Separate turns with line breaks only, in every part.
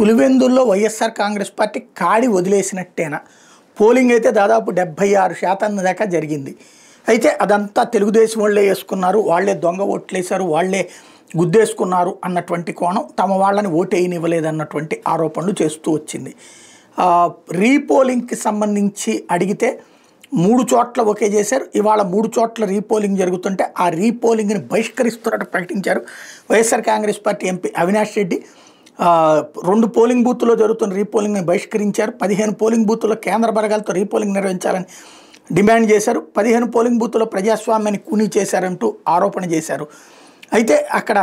పులివెందుల్లో వైఎస్ఆర్ కాంగ్రెస్ పార్టీ కాడి వదిలేసినట్టేనా? పోలింగ్ అయితే దాదాపు 76% దాకా జరిగింది. అయితే అదంతా తెలుగుదేశం వాళ్ళే వేసుకున్నారు, వాళ్ళే దొంగ ఓట్లేశారు, వాళ్ళే గుద్దేసుకున్నారు అన్నటువంటి కోణం, తమ వాళ్ళని ఓటేయనివ్వలేదన్నటువంటి ఆరోపణలు చేస్తూ వచ్చింది. రీపోలింగ్కి సంబంధించి అడిగితే 3 చోట్ల ఒకే చేశారు. ఇవాళ 3 చోట్ల రీపోలింగ్ జరుగుతుంటే ఆ రీపోలింగ్ని బహిష్కరిస్తున్నట్టు ప్రకటించారు YSR Congress party MP Avinash Reddy. 2 polling బూత్లో జరుగుతున్న రీపోలింగ్ని బహిష్కరించారు. 15 పోలింగ్ బూత్లో కేంద్ర బలగాలతో రీపోలింగ్ నిర్వహించాలని డిమాండ్ చేశారు. 15 పోలింగ్ బూత్లో ప్రజాస్వామ్యాన్ని కూనీ చేశారంటూ ఆరోపణ చేశారు. అయితే అక్కడ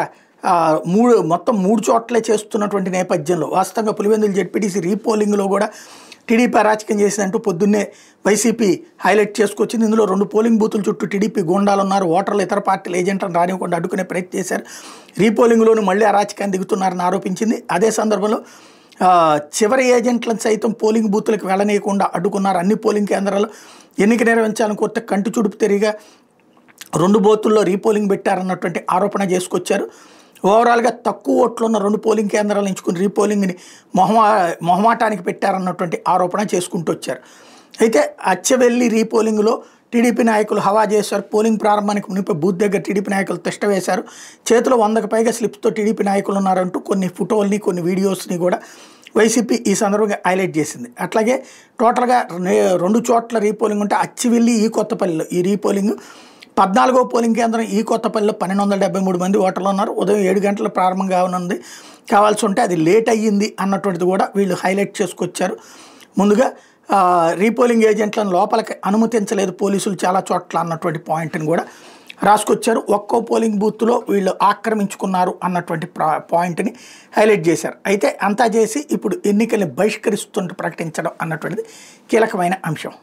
మొత్తం 3 చోట్లే చేస్తున్నటువంటి నేపథ్యంలో వాస్తవంగా పులివెందుల జెడ్పీటీసీ రీపోలింగ్లో కూడా టీడీపీ అరాచకం చేసిందంటూ పొద్దున్నే వైసీపీ హైలైట్ చేసుకొచ్చింది. ఇందులో 2 పోలింగ్ బూతుల చుట్టూ టీడీపీ గూండాలు ఉన్నారు, ఓటర్లు ఇతర పార్టీల ఏజెంట్లను రానివ్వకుండా అడ్డుకునే ప్రయత్నం చేశారు, రీపోలింగ్లోనూ మళ్ళీ అరాచకాన్ని దిగుతున్నారని ఆరోపించింది. అదే సందర్భంలో చివరి ఏజెంట్లను సైతం పోలింగ్ బూతులకు వెళ్ళనీయకుండా అడ్డుకున్నారు. అన్ని పోలింగ్ కేంద్రాల్లో ఎన్నిక నిర్వహించాలని కొత్త కంటి చూడుపు తిరిగా 2 బూతుల్లో రీపోలింగ్ పెట్టారన్నటువంటి ఆరోపణ చేసుకొచ్చారు. ఓవరాల్గా తక్కువ ఓట్లు ఉన్న 2 పోలింగ్ కేంద్రాలు ఎంచుకుని రీపోలింగ్ని మొహమాటానికి పెట్టారన్నటువంటి ఆరోపణ చేసుకుంటూ వచ్చారు. అయితే అచ్చవెల్లి రీపోలింగ్లో టీడీపీ నాయకులు హవా చేశారు. పోలింగ్ ప్రారంభానికి మునిపై బూత్ దగ్గర టీడీపీ నాయకులు తిష్ట వేశారు. చేతిలో 100కు పైగా స్లిప్స్తో టీడీపీ నాయకులు ఉన్నారంటూ కొన్ని ఫోటోల్ని కొన్ని వీడియోస్ని కూడా వైసీపీ ఈ సందర్భంగా హైలైట్ చేసింది. అట్లాగే టోటల్గా 2 చోట్ల రీపోలింగ్ ఉంటే అచ్చివెల్లి ఈ కొత్తపల్లిలో ఈ రీపోలింగ్ 14వ పోలింగ్ కేంద్రం ఈ కొత్తపల్లిలో 1273 మంది ఓటర్లు ఉన్నారు. ఉదయం 7 గంటల ప్రారంభం కావాల్సి ఉంటే అది లేట్ అయ్యింది అన్నటువంటిది కూడా వీళ్ళు హైలైట్ చేసుకొచ్చారు. ముందుగా రీపోలింగ్ ఏజెంట్లను లోపలికి అనుమతించలేదు పోలీసులు చాలా చోట్ల అన్నటువంటి పాయింట్ని కూడా రాసుకొచ్చారు. ఒక్కో పోలింగ్ బూత్లో వీళ్ళు ఆక్రమించుకున్నారు అన్నటువంటి పాయింట్ని హైలైట్ చేశారు. అయితే అంతా చేసి ఇప్పుడు ఎన్నికల్ని బహిష్కరిస్తుంటూ ప్రకటించడం అన్నటువంటిది కీలకమైన అంశం.